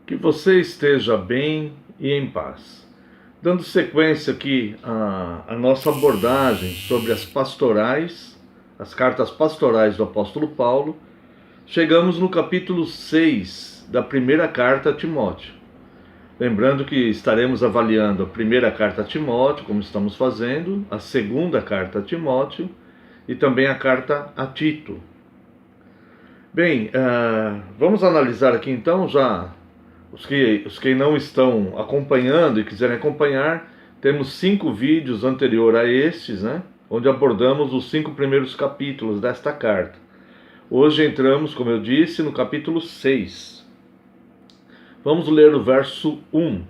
Que você esteja bem e em paz. Dando sequência aqui à nossa abordagem sobre as pastorais, as cartas pastorais do apóstolo Paulo, chegamos no capítulo 6 da primeira carta a Timóteo. Lembrando que estaremos avaliando a primeira carta a Timóteo, como estamos fazendo, a segunda carta a Timóteo e também a carta a Tito. Bem, vamos analisar aqui então já os que não estão acompanhando e quiserem acompanhar. Temos 5 vídeos anteriores a estes, onde abordamos os 5 primeiros capítulos desta carta. Hoje entramos, como eu disse, no capítulo 6. Vamos ler o verso 1.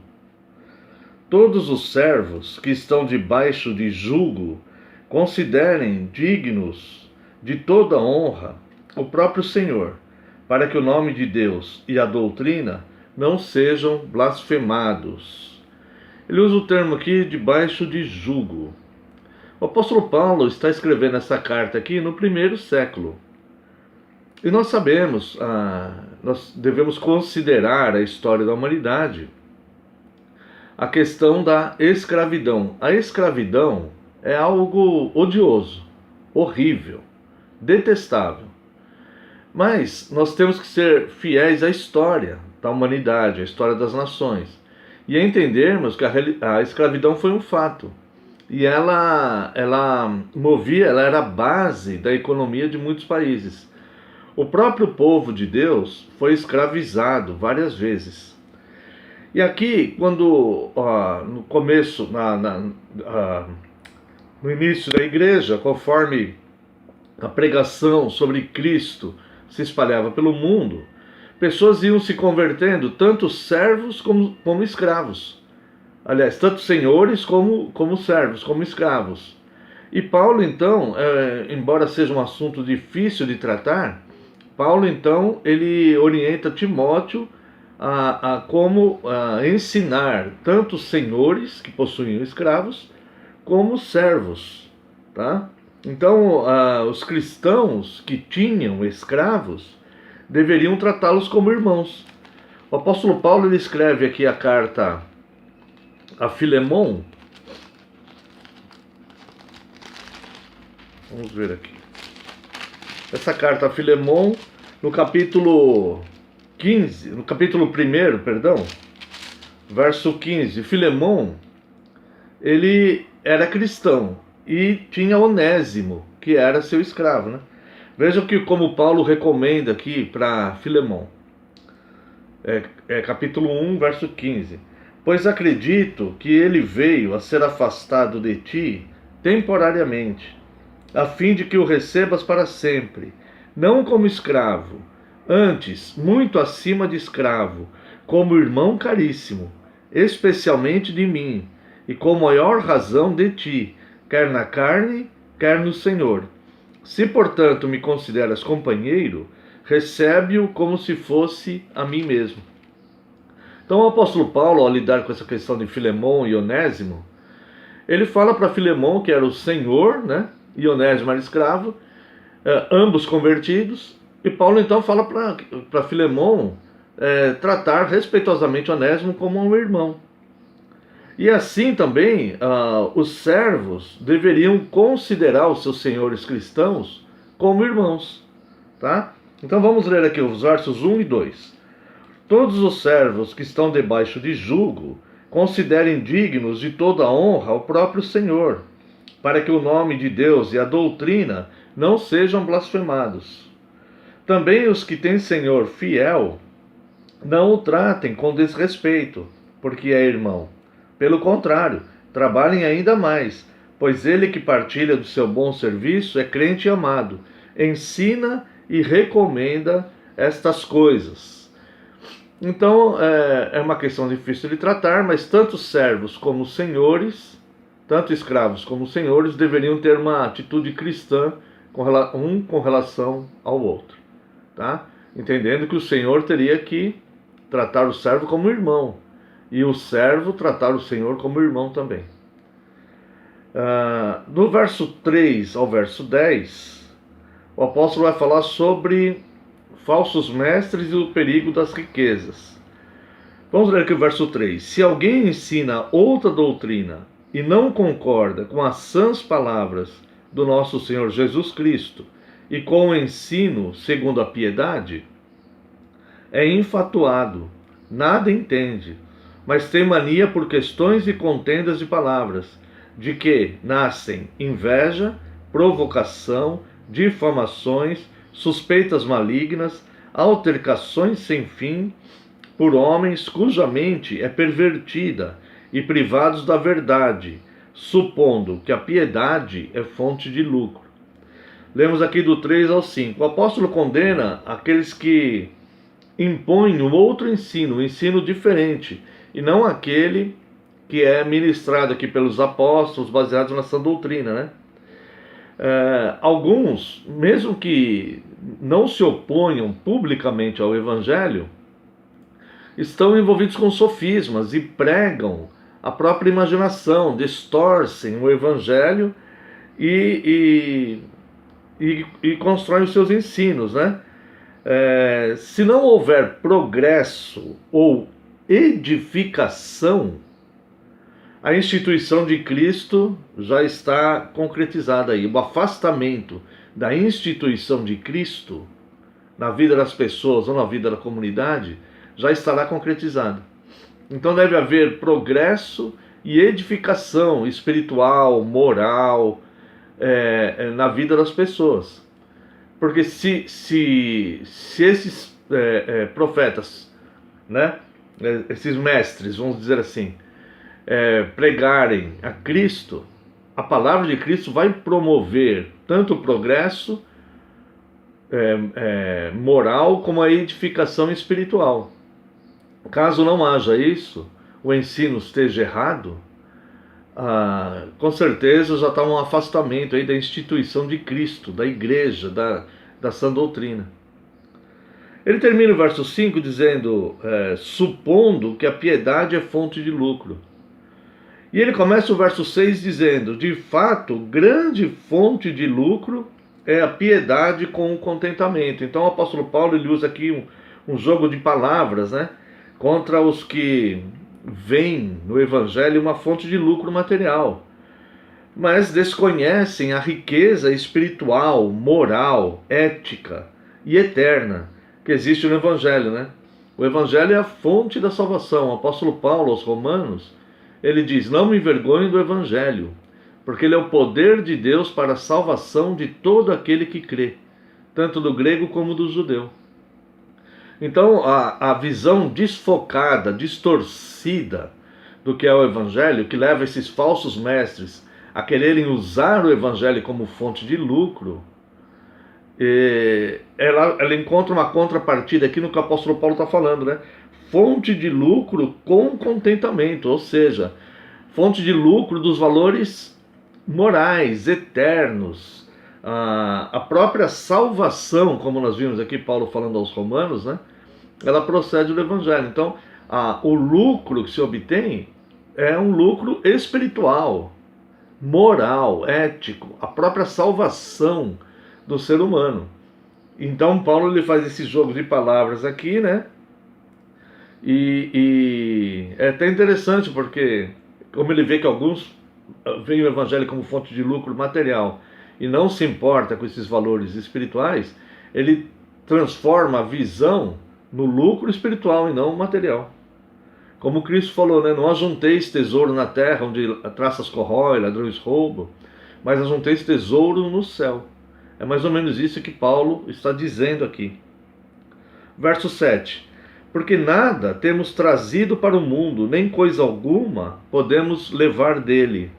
Todos os servos que estão debaixo de jugo considerem dignos de toda honra o próprio Senhor, para que o nome de Deus e a doutrina não sejam blasfemados. Ele usa o termo aqui, debaixo de jugo. O apóstolo Paulo está escrevendo essa carta aqui no primeiro século. E nós sabemos, nós devemos considerar a história da humanidade, a questão da escravidão. A escravidão é algo odioso, horrível, detestável. Mas nós temos que ser fiéis à história da humanidade, à história das nações, e entendermos que a escravidão foi um fato. E ela era a base da economia de muitos países. O próprio povo de Deus foi escravizado várias vezes. E aqui, quando no começo, no início da igreja, conforme a pregação sobre Cristo se espalhava pelo mundo, pessoas iam se convertendo, tanto servos como escravos. Aliás, tanto senhores como servos, como escravos. E Paulo, então, embora seja um assunto difícil de tratar, Paulo, então, ele orienta Timóteo a como ensinar tanto senhores que possuíam escravos, como servos, tá? Então, os cristãos que tinham escravos deveriam tratá-los como irmãos. O apóstolo Paulo ele escreve aqui a carta a Filemon. Vamos ver aqui. Essa carta a Filemon, no capítulo 15, no capítulo 1, perdão, verso 15. Filemon, ele era cristão e tinha Onésimo, que era seu escravo, Vejam que como Paulo recomenda aqui para Filemon. Capítulo 1, verso 15. Pois acredito que ele veio a ser afastado de ti temporariamente, a fim de que o recebas para sempre, não como escravo, antes, muito acima de escravo, como irmão caríssimo, especialmente de mim, e com maior razão de ti, quer na carne, quer no Senhor. Se, portanto, me consideras companheiro, recebe-o como se fosse a mim mesmo. Então, o apóstolo Paulo, ao lidar com essa questão de Filemon e Onésimo, ele fala para Filemon, que era o senhor, e Onésimo era escravo, ambos convertidos, e Paulo, então, fala para Filemon tratar respeitosamente Onésimo como um irmão. E assim também, os servos deveriam considerar os seus senhores cristãos como irmãos, tá? Então vamos ler aqui os versos 1 e 2. Todos os servos que estão debaixo de jugo considerem dignos de toda honra o próprio Senhor, para que o nome de Deus e a doutrina não sejam blasfemados. Também os que têm Senhor fiel não o tratem com desrespeito, porque é irmão. Pelo contrário, trabalhem ainda mais, pois ele que partilha do seu bom serviço é crente e amado, ensina e recomenda estas coisas. Então, é uma questão difícil de tratar, mas tanto servos como senhores, tanto escravos como senhores, deveriam ter uma atitude cristã com relação ao outro, tá? Entendendo que o senhor teria que tratar o servo como irmão, e o servo tratar o Senhor como irmão também. Do verso 3 ao verso 10, o apóstolo vai falar sobre falsos mestres e o perigo das riquezas. Vamos ler aqui o verso 3. Se alguém ensina outra doutrina e não concorda com as sãs palavras do nosso Senhor Jesus Cristo e com o ensino segundo a piedade, é infatuado, nada entende, mas tem mania por questões e contendas de palavras, de que nascem inveja, provocação, difamações, suspeitas malignas, altercações sem fim, por homens cuja mente é pervertida e privados da verdade, supondo que a piedade é fonte de lucro. Lemos aqui do 3 ao 5. O apóstolo condena aqueles que impõem um outro ensino, um ensino diferente, e não aquele que é ministrado aqui pelos apóstolos, baseados na sã doutrina, né? Alguns, mesmo que não se oponham publicamente ao evangelho, estão envolvidos com sofismas e pregam a própria imaginação, distorcem o evangelho e constroem os seus ensinos, né? Se não houver progresso ou edificação, a instituição de Cristo já está concretizada aí. O afastamento da instituição de Cristo na vida das pessoas ou na vida da comunidade já estará concretizado. Então deve haver progresso e edificação espiritual, moral, na vida das pessoas. Porque se esses profetas, né, esses mestres, vamos dizer assim, pregarem a Cristo, a palavra de Cristo vai promover tanto o progresso moral como a edificação espiritual. Caso não haja isso, o ensino esteja errado, com certeza já está um afastamento aí da instituição de Cristo, da igreja, da sã doutrina. Ele termina o verso 5 dizendo, supondo que a piedade é fonte de lucro. E ele começa o verso 6 dizendo, de fato, grande fonte de lucro é a piedade com o contentamento. Então o apóstolo Paulo ele usa aqui um jogo de palavras, né, contra os que veem no evangelho uma fonte de lucro material, mas desconhecem a riqueza espiritual, moral, ética e eterna que existe no evangelho, né? O evangelho é a fonte da salvação. O apóstolo Paulo aos Romanos, ele diz, não me envergonhe do evangelho, porque ele é o poder de Deus para a salvação de todo aquele que crê, tanto do grego como do judeu. Então, a visão desfocada, distorcida do que é o evangelho, que leva esses falsos mestres a quererem usar o evangelho como fonte de lucro, ela encontra uma contrapartida aqui no que o apóstolo Paulo está falando, né? Fonte de lucro com contentamento, ou seja, fonte de lucro dos valores morais, eternos, a própria salvação, como nós vimos aqui Paulo falando aos Romanos, né? Ela procede do evangelho. Então, o lucro que se obtém é um lucro espiritual, moral, ético, a própria salvação do ser humano. Então Paulo ele faz esse jogo de palavras aqui, né? E é até interessante porque, como ele vê que alguns veem o evangelho como fonte de lucro material e não se importa com esses valores espirituais, ele transforma a visão no lucro espiritual e não material. Como Cristo falou, né? Não ajunteis tesouro na terra, onde traças corrói, ladrões roubam, mas ajunteis tesouro no céu. É mais ou menos isso que Paulo está dizendo aqui. Verso 7. Porque nada temos trazido para o mundo, nem coisa alguma podemos levar dele.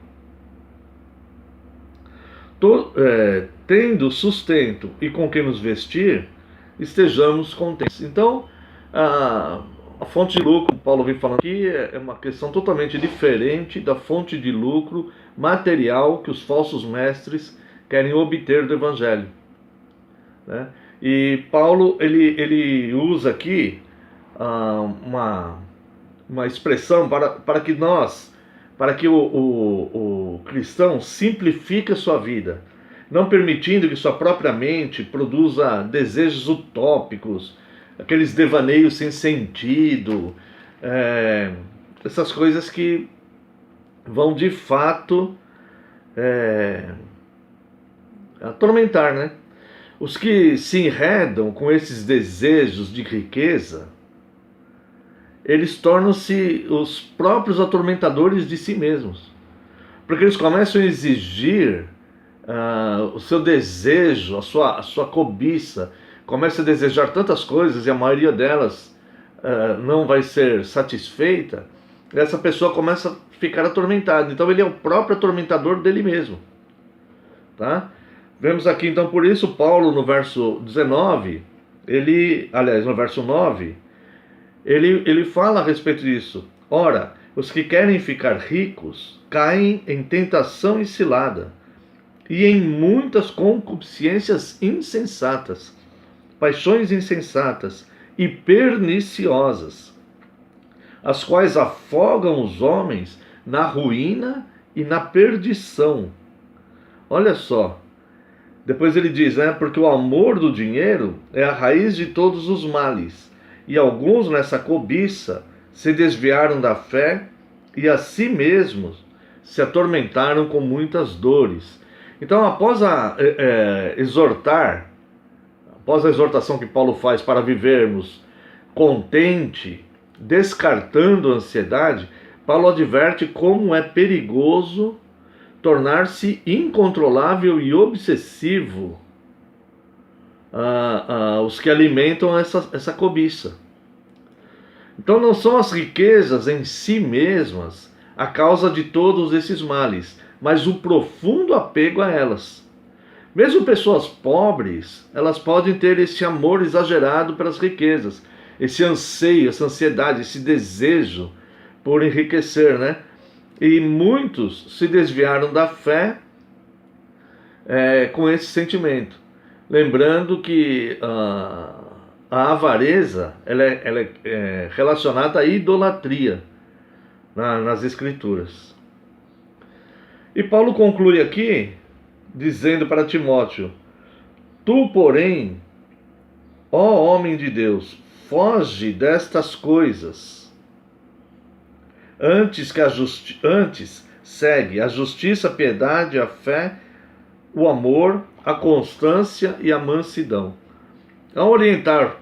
Tendo sustento e com que nos vestir, estejamos contentes. Então, a fonte de lucro, Paulo vem falando aqui, é uma questão totalmente diferente da fonte de lucro material que os falsos mestres querem obter do evangelho, né? E Paulo ele usa aqui uma expressão para que o cristão simplifique a sua vida, não permitindo que sua própria mente produza desejos utópicos, aqueles devaneios sem sentido, essas coisas que vão de fato atormentar, né? Os que se enredam com esses desejos de riqueza, eles tornam-se os próprios atormentadores de si mesmos. Porque eles começam a exigir o seu desejo, a sua cobiça, começa a desejar tantas coisas e a maioria delas não vai ser satisfeita, essa pessoa começa a ficar atormentada. Então ele é o próprio atormentador dele mesmo. Tá? Vemos aqui então, por isso, Paulo no verso 19, no verso 9, ele fala a respeito disso. Ora, os que querem ficar ricos caem em tentação e cilada, e em muitas concupiscências insensatas, paixões insensatas e perniciosas, as quais afogam os homens na ruína e na perdição. Olha só. Depois ele diz, porque o amor do dinheiro é a raiz de todos os males, e alguns nessa cobiça se desviaram da fé e a si mesmos se atormentaram com muitas dores. Então, após a exortação que Paulo faz para vivermos contente, descartando a ansiedade, Paulo adverte como é perigoso tornar-se incontrolável e obsessivo os que alimentam essa cobiça. Então não são as riquezas em si mesmas a causa de todos esses males, mas o profundo apego a elas. Mesmo pessoas pobres, elas podem ter esse amor exagerado pelas riquezas, esse anseio, essa ansiedade, esse desejo por enriquecer, né? E muitos se desviaram da fé com esse sentimento. Lembrando que a avareza ela é relacionada à idolatria nas Escrituras. E Paulo conclui aqui dizendo para Timóteo: tu, porém, ó homem de Deus, foge destas coisas. Antes segue a justiça, a piedade, a fé, o amor, a constância e a mansidão. Ao orientar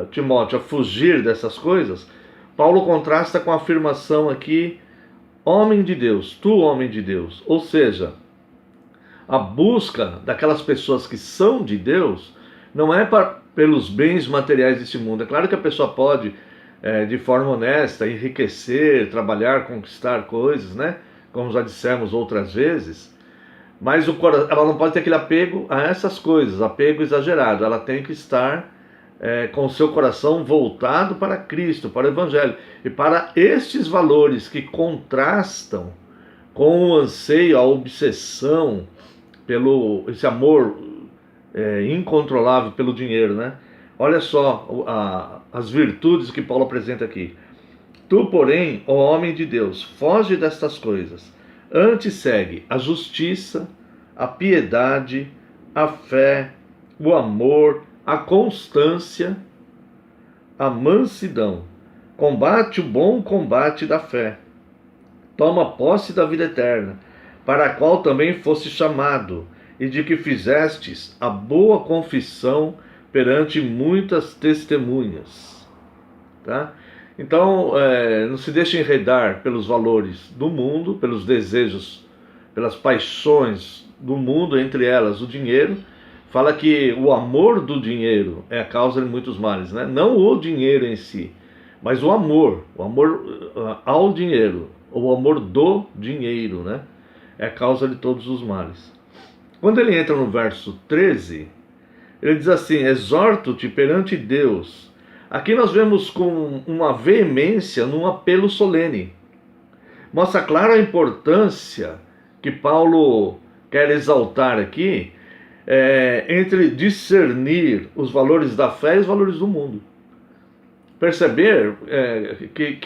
Timóteo a fugir dessas coisas, Paulo contrasta com a afirmação aqui, homem de Deus, tu homem de Deus. Ou seja, a busca daquelas pessoas que são de Deus não é pelos bens materiais desse mundo. É claro que a pessoa pode, de forma honesta, enriquecer, trabalhar, conquistar coisas, né? Como já dissemos outras vezes. Mas ela não pode ter aquele apego a essas coisas, apego exagerado. Ela tem que estar com o seu coração voltado para Cristo, para o Evangelho. E para estes valores que contrastam com o anseio, a obsessão, esse amor incontrolável pelo dinheiro, né? Olha só as virtudes que Paulo apresenta aqui. Tu, porém, ó homem de Deus, foge destas coisas. Antes segue a justiça, a piedade, a fé, o amor, a constância, a mansidão. Combate o bom combate da fé. Toma posse da vida eterna, para a qual também foste chamado, e de que fizestes a boa confissão perante muitas testemunhas. Tá? Então, não se deixe enredar pelos valores do mundo, pelos desejos, pelas paixões do mundo, entre elas o dinheiro. Fala que o amor do dinheiro é a causa de muitos males, né? Não o dinheiro em si, mas o amor ao dinheiro, o amor do dinheiro, né? É a causa de todos os males. Quando ele entra no verso 13, ele diz assim: exorto-te perante Deus. Aqui nós vemos com uma veemência num apelo solene. Mostra claro a importância que Paulo quer exaltar aqui entre discernir os valores da fé e os valores do mundo. Perceber que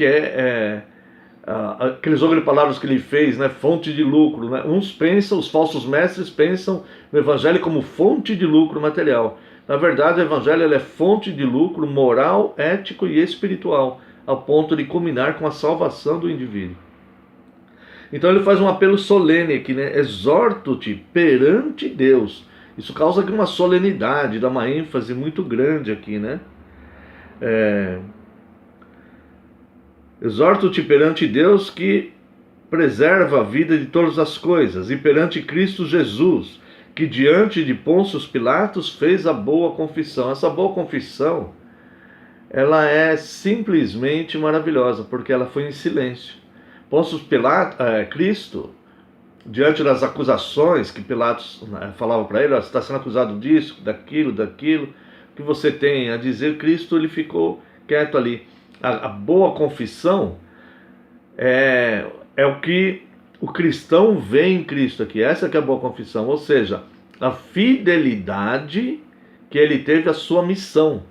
aquele jogo de palavras que ele fez, né, fonte de lucro, né? Os falsos mestres pensam no evangelho como fonte de lucro material. Na verdade, o evangelho é fonte de lucro moral, ético e espiritual. ao ponto de culminar com a salvação do indivíduo. Então ele faz um apelo solene aqui, né? Exorto-te perante Deus. Isso causa aqui uma solenidade, dá uma ênfase muito grande aqui, né? Exorto-te perante Deus que preserva a vida de todas as coisas, e perante Cristo Jesus, que diante de Pôncio Pilatos fez a boa confissão. Essa boa confissão, ela é simplesmente maravilhosa, porque ela foi em silêncio. Pôncio Pilatos, Cristo, diante das acusações que Pilatos falava para ele, você está sendo acusado disso, daquilo, o que você tem a dizer, Cristo ele ficou quieto ali. A boa confissão é o que o cristão vê em Cristo aqui. Essa que é a boa confissão, ou seja, a fidelidade que ele teve à sua missão.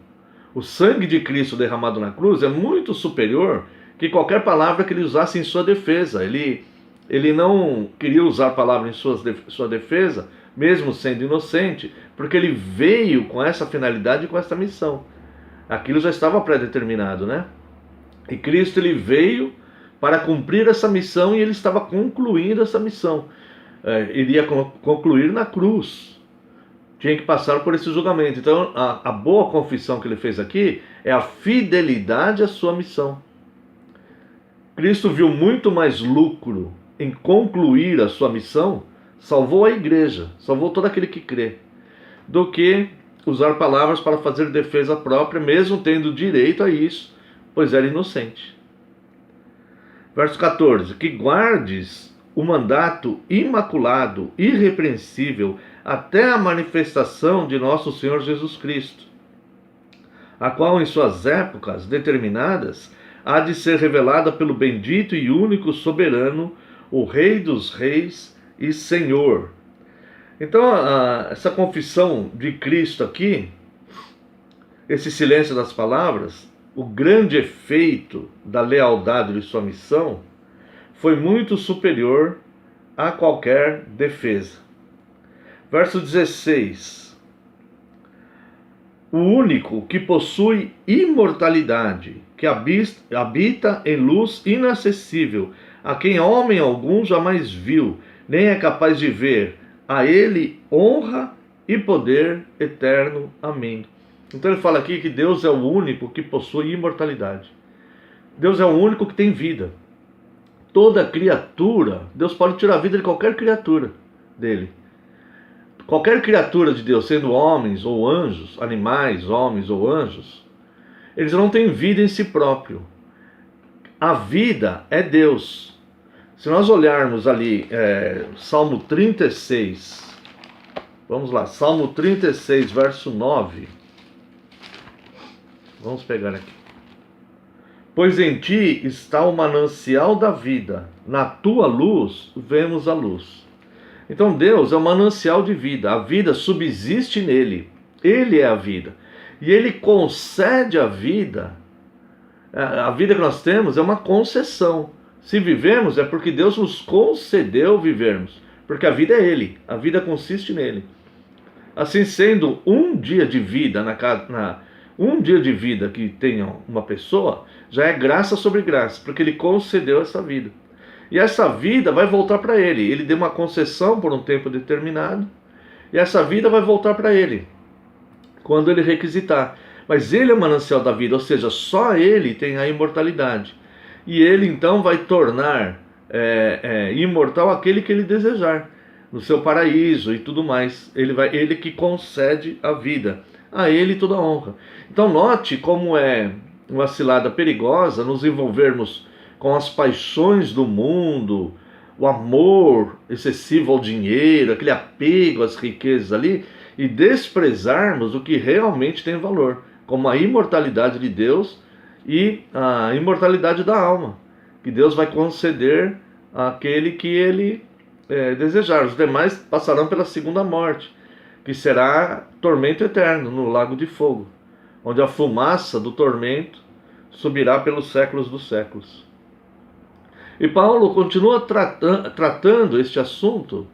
O sangue de Cristo derramado na cruz é muito superior que qualquer palavra que ele usasse em sua defesa. Ele não queria usar a palavra em sua defesa, mesmo sendo inocente, porque ele veio com essa finalidade e com essa missão. Aquilo já estava predeterminado, né? E Cristo ele veio para cumprir essa missão, e ele estava concluindo essa missão. Iria concluir na cruz. Tinha que passar por esse julgamento. Então a boa confissão que ele fez aqui é a fidelidade à sua missão. Cristo viu muito mais lucro em concluir a sua missão, salvou a igreja, salvou todo aquele que crê, do que usar palavras para fazer defesa própria, mesmo tendo direito a isso, pois era inocente. Verso 14: que guardes o mandato imaculado, irrepreensível, até a manifestação de nosso Senhor Jesus Cristo, a qual em suas épocas determinadas há de ser revelada pelo bendito e único soberano, o Rei dos Reis e Senhor. Então, essa confissão de Cristo aqui, esse silêncio das palavras, o grande efeito da lealdade de sua missão foi muito superior a qualquer defesa. Verso 16: o único que possui imortalidade, que habita em luz inacessível, a quem homem algum jamais viu, nem é capaz de ver, a ele honra e poder eterno. Amém. Então ele fala aqui que Deus é o único que possui imortalidade. Deus é o único que tem vida. Toda criatura, Deus pode tirar a vida de qualquer criatura dele. Qualquer criatura de Deus, sendo homens ou anjos, animais, homens ou anjos, eles não têm vida em si próprio. A vida é Deus. Se nós olharmos ali, Salmo 36, vamos lá, Salmo 36, verso 9. Vamos pegar aqui. Pois em ti está o manancial da vida, na tua luz vemos a luz. Então Deus é o manancial de vida, a vida subsiste nele, ele é a vida. E ele concede a vida que nós temos é uma concessão. Se vivemos é porque Deus nos concedeu vivermos, porque a vida é ele, a vida consiste nele. Assim sendo, um dia de vida um dia de vida que tenha uma pessoa, já é graça sobre graça, porque ele concedeu essa vida. E essa vida vai voltar para ele. Ele deu uma concessão por um tempo determinado, e essa vida vai voltar para ele, quando ele requisitar. Mas ele é o manancial da vida, ou seja, só ele tem a imortalidade. E ele então vai tornar imortal aquele que ele desejar, no seu paraíso e tudo mais. Ele que concede a vida. A ele toda a honra. Então note como é uma cilada perigosa nos envolvermos com as paixões do mundo, o amor excessivo ao dinheiro, aquele apego às riquezas ali, e desprezarmos o que realmente tem valor, como a imortalidade de Deus e a imortalidade da alma, que Deus vai conceder àquele que ele desejar. Os demais passarão pela segunda morte, que será tormento eterno no lago de fogo, onde a fumaça do tormento subirá pelos séculos dos séculos. E Paulo continua tratando este assunto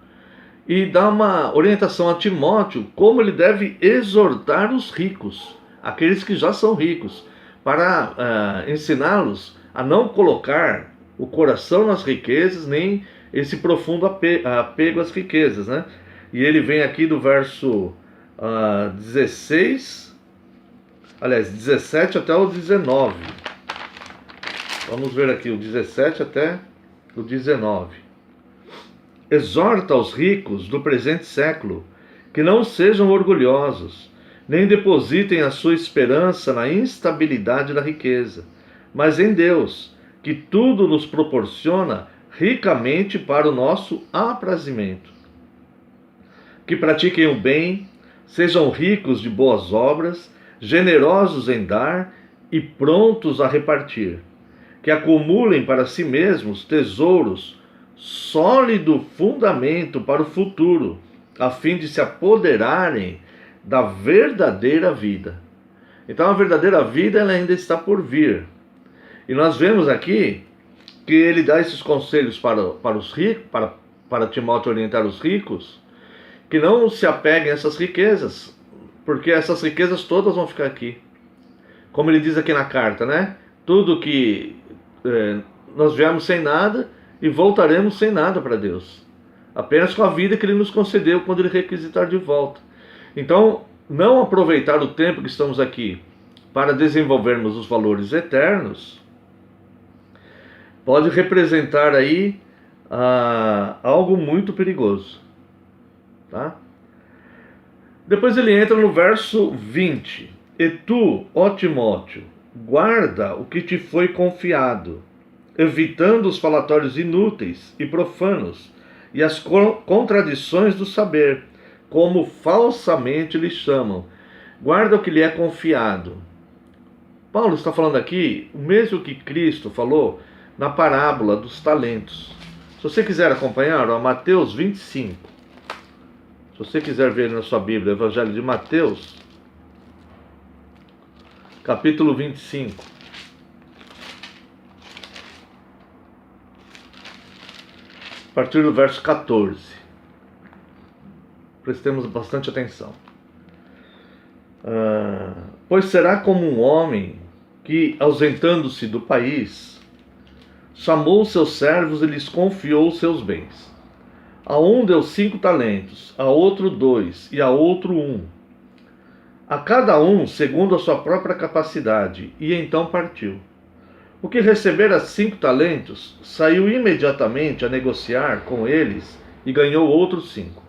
e dá uma orientação a Timóteo como ele deve exortar os ricos, aqueles que já são ricos, para ensiná-los a não colocar o coração nas riquezas, nem esse profundo apego às riquezas, né? E ele vem aqui do verso 17 até o 19. Vamos ver aqui o 17 até o 19. Exorta os ricos do presente século que não sejam orgulhosos, nem depositem a sua esperança na instabilidade da riqueza, mas em Deus, que tudo nos proporciona ricamente para o nosso aprazimento. Que pratiquem o bem, sejam ricos de boas obras, generosos em dar e prontos a repartir. Que acumulem para si mesmos tesouros, sólido fundamento para o futuro, a fim de se apoderarem da verdadeira vida. Então a verdadeira vida ela ainda está por vir. E nós vemos aqui que ele dá esses conselhos para os ricos, para Timóteo orientar os ricos, que não se apeguem a essas riquezas, porque essas riquezas todas vão ficar aqui. Como ele diz aqui na carta, né? Tudo que nós viemos sem nada e voltaremos sem nada para Deus. Apenas com a vida que Ele nos concedeu quando Ele requisitar de volta. Então, não aproveitar o tempo que estamos aqui para desenvolvermos os valores eternos pode representar aí algo muito perigoso. Tá? Depois ele entra no verso 20. E tu, ó Timóteo, guarda o que te foi confiado, evitando os falatórios inúteis e profanos e as contradições do saber, como falsamente lhe chamam. Guarda o que lhe é confiado. Paulo está falando aqui o mesmo que Cristo falou na parábola dos talentos. Se você quiser acompanhar, Mateus 25. Se você quiser ver na sua Bíblia, Evangelho de Mateus, capítulo 25. A partir do verso 14. Prestemos bastante atenção. Pois será como um homem que, ausentando-se do país, chamou seus servos e lhes confiou seus bens. A um deu 5 talentos, a outro 2 e a outro 1. A cada um segundo a sua própria capacidade, e então partiu. O que recebera 5 talentos saiu imediatamente a negociar com eles e ganhou outros 5.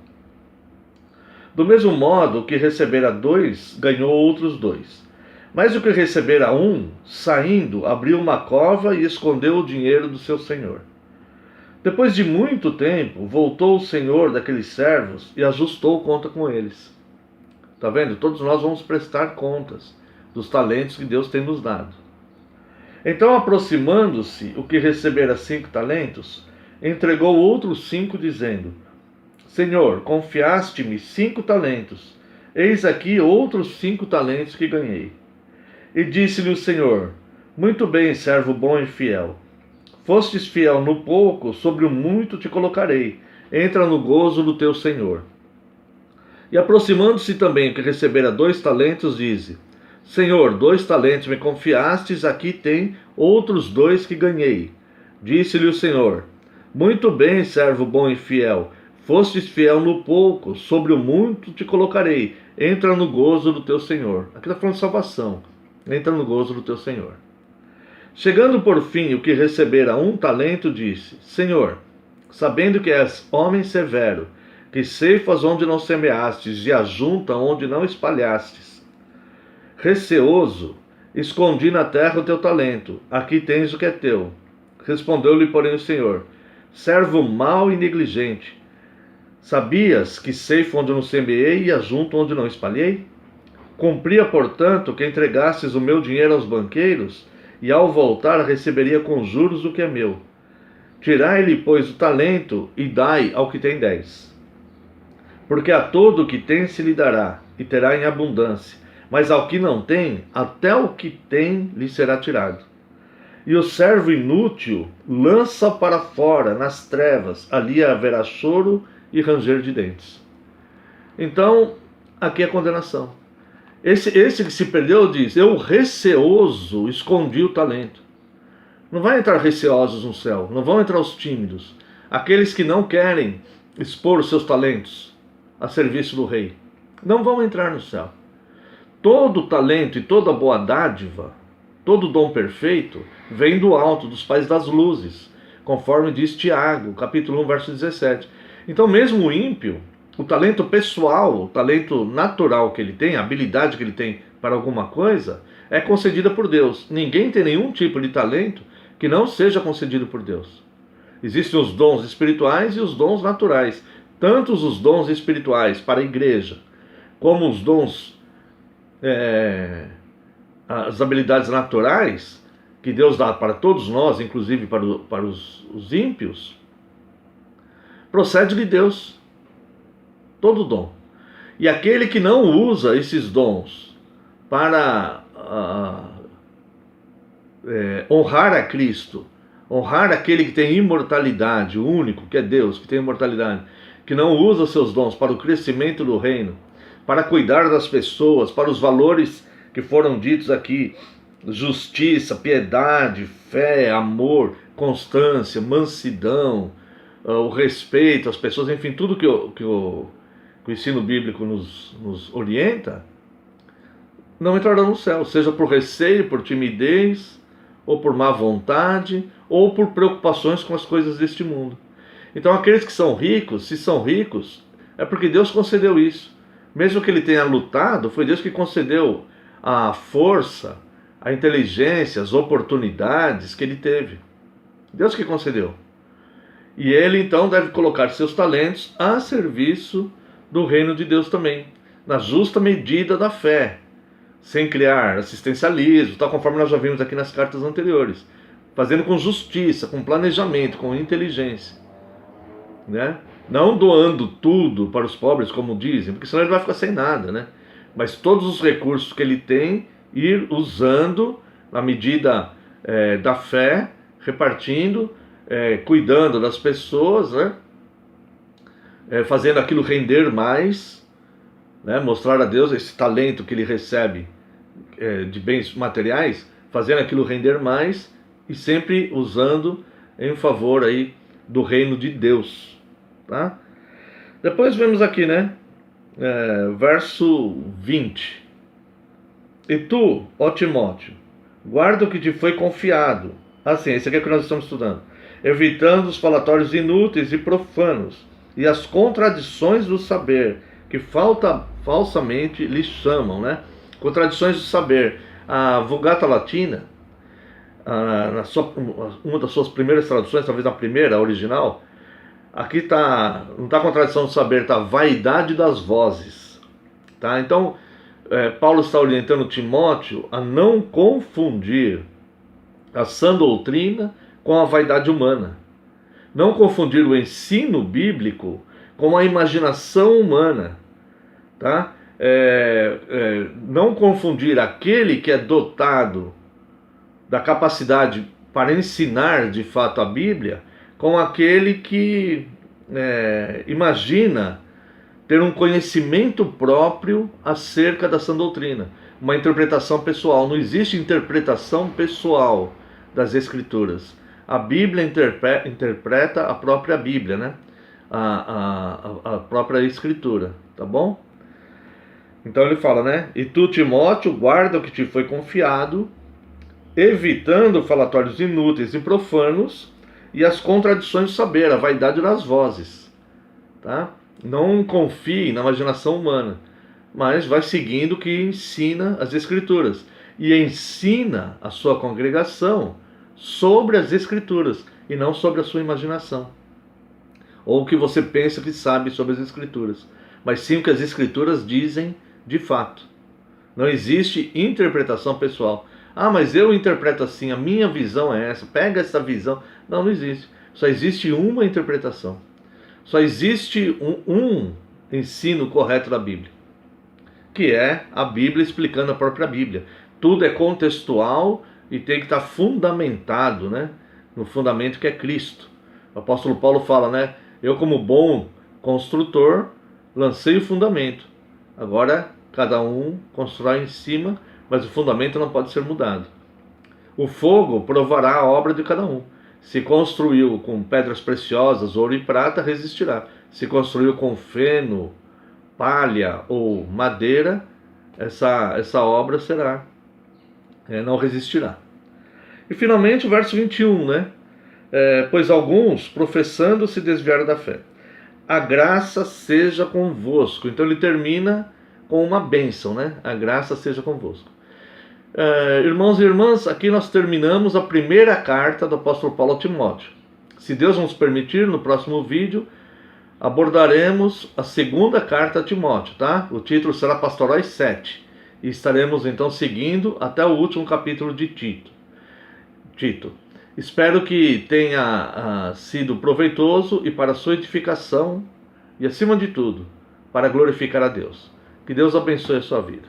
Do mesmo modo, o que recebera 2 ganhou outros 2. Mas o que recebera 1, saindo, abriu uma cova e escondeu o dinheiro do seu senhor. Depois de muito tempo, voltou o senhor daqueles servos e ajustou conta com eles. Está vendo? Todos nós vamos prestar contas dos talentos que Deus tem nos dado. Então, aproximando-se, o que recebera 5 talentos, entregou outros 5, dizendo: Senhor, confiaste-me 5 talentos, eis aqui outros 5 talentos que ganhei. E disse-lhe o Senhor: Muito bem, servo bom e fiel. Fostes fiel no pouco, sobre o muito te colocarei. Entra no gozo do teu Senhor. E aproximando-se também o que recebera 2 talentos, disse: Senhor, 2 talentos me confiastes, aqui tem outros 2 que ganhei. Disse-lhe o Senhor: Muito bem, servo bom e fiel. Fostes fiel no pouco, sobre o muito te colocarei. Entra no gozo do teu Senhor. Aqui está falando de salvação. Entra no gozo do teu Senhor. Chegando por fim o que recebera 1 talento, disse: Senhor, sabendo que és homem severo, que ceifas onde não semeastes e ajunta onde não espalhastes, receoso, escondi na terra o teu talento, aqui tens o que é teu. Respondeu-lhe, porém, o Senhor: Servo mau e negligente, sabias que ceifo onde não semeei e ajunto onde não espalhei? Cumpria, portanto, que entregasses o meu dinheiro aos banqueiros, e ao voltar receberia com juros o que é meu. Tirai-lhe, pois, o talento e dai ao que tem 10. Porque a todo o que tem se lhe dará, e terá em abundância, mas ao que não tem, até o que tem lhe será tirado. E o servo inútil lança para fora, nas trevas, ali haverá choro e ranger de dentes. Então, aqui é a condenação. Esse que se perdeu diz: eu receoso escondi o talento. Não vai entrar receosos no céu, não vão entrar os tímidos, aqueles que não querem expor os seus talentos a serviço do rei. Não vão entrar no céu. Todo talento e toda boa dádiva, todo dom perfeito, vem do alto, dos pais das luzes, conforme diz Tiago, capítulo 1, verso 17. Então mesmo o ímpio, o talento pessoal, o talento natural que ele tem, a habilidade que ele tem para alguma coisa, é concedida por Deus. Ninguém tem nenhum tipo de talento que não seja concedido por Deus. Existem os dons espirituais e os dons naturais. Tanto os dons espirituais para a igreja, como os dons, as habilidades naturais, que Deus dá para todos nós, inclusive para os ímpios, procede de Deus. Todo dom. E aquele que não usa esses dons para honrar a Cristo, honrar aquele que tem imortalidade, o único que é Deus, que tem imortalidade, que não usa seus dons para o crescimento do reino, para cuidar das pessoas, para os valores que foram ditos aqui: justiça, piedade, fé, amor, constância, mansidão, o respeito às pessoas, enfim, tudo que o ensino bíblico nos orienta, não entrarão no céu, seja por receio, por timidez, ou por má vontade, ou por preocupações com as coisas deste mundo. Então aqueles que são ricos, se são ricos, é porque Deus concedeu isso. Mesmo que ele tenha lutado, foi Deus que concedeu a força, a inteligência, as oportunidades que ele teve. Deus que concedeu. E ele então deve colocar seus talentos a serviço do reino de Deus também, na justa medida da fé, sem criar assistencialismo, tal conforme nós já vimos aqui nas cartas anteriores, fazendo com justiça, com planejamento, com inteligência, né? Não doando tudo para os pobres, como dizem, porque senão ele vai ficar sem nada, né? Mas todos os recursos que ele tem, ir usando na medida da fé, repartindo, cuidando das pessoas, né? Fazendo aquilo render mais, né? Mostrar a Deus esse talento que ele recebe de bens materiais, fazendo aquilo render mais e sempre usando em favor aí do reino de Deus, tá? Depois vemos aqui, né? Verso 20: e tu, ó Timóteo, guarda o que te foi confiado. Assim, esse aqui é o que nós estamos estudando. Evitando os falatórios inúteis e profanos e as contradições do saber, que falsamente lhes chamam, né? Contradições do saber. A Vulgata Latina, uma das suas primeiras traduções, talvez a primeira, a original, aqui não está contradição do saber, está vaidade das vozes, tá? Então, Paulo está orientando Timóteo a não confundir a sã doutrina com a vaidade humana, não confundir o ensino bíblico com a imaginação humana, tá? Não confundir aquele que é dotado da capacidade para ensinar de fato a Bíblia com aquele que imagina ter um conhecimento próprio acerca da sã doutrina, uma interpretação pessoal. Não existe interpretação pessoal das Escrituras. A Bíblia interpreta a própria Bíblia, né? A própria Escritura, tá bom? Então ele fala, né? E tu, Timóteo, guarda o que te foi confiado, evitando falatórios inúteis e profanos e as contradições do saber, a vaidade das vozes, tá? Não confie na imaginação humana, mas vai seguindo o que ensina as Escrituras e ensina a sua congregação sobre as Escrituras e não sobre a sua imaginação ou o que você pensa que sabe sobre as Escrituras, mas sim o que as Escrituras dizem de fato. Não existe interpretação pessoal. Ah, mas eu interpreto assim, a minha visão é essa, pega essa visão. Não existe. Só existe uma interpretação. Só existe um ensino correto da Bíblia, que é a Bíblia explicando a própria Bíblia. Tudo é contextual e tem que estar fundamentado, né? No fundamento que é Cristo. O apóstolo Paulo fala, né? Eu, como bom construtor, lancei o fundamento. Agora cada um constrói em cima, mas o fundamento não pode ser mudado. O fogo provará a obra de cada um. Se construiu com pedras preciosas, ouro e prata, resistirá. Se construiu com feno, palha ou madeira, essa obra não resistirá. E finalmente o verso 21, né? Pois alguns, professando, se desviaram da fé. A graça seja convosco. Então ele termina com uma bênção, né? A graça seja convosco. Irmãos e irmãs, aqui nós terminamos a primeira carta do apóstolo Paulo a Timóteo. Se Deus nos permitir, no próximo vídeo abordaremos a segunda carta a Timóteo, tá? O título será Pastorais 7. E estaremos então seguindo até o último capítulo de Tito. Espero que tenha sido proveitoso e para a sua edificação e, acima de tudo, para glorificar a Deus. Que Deus abençoe a sua vida.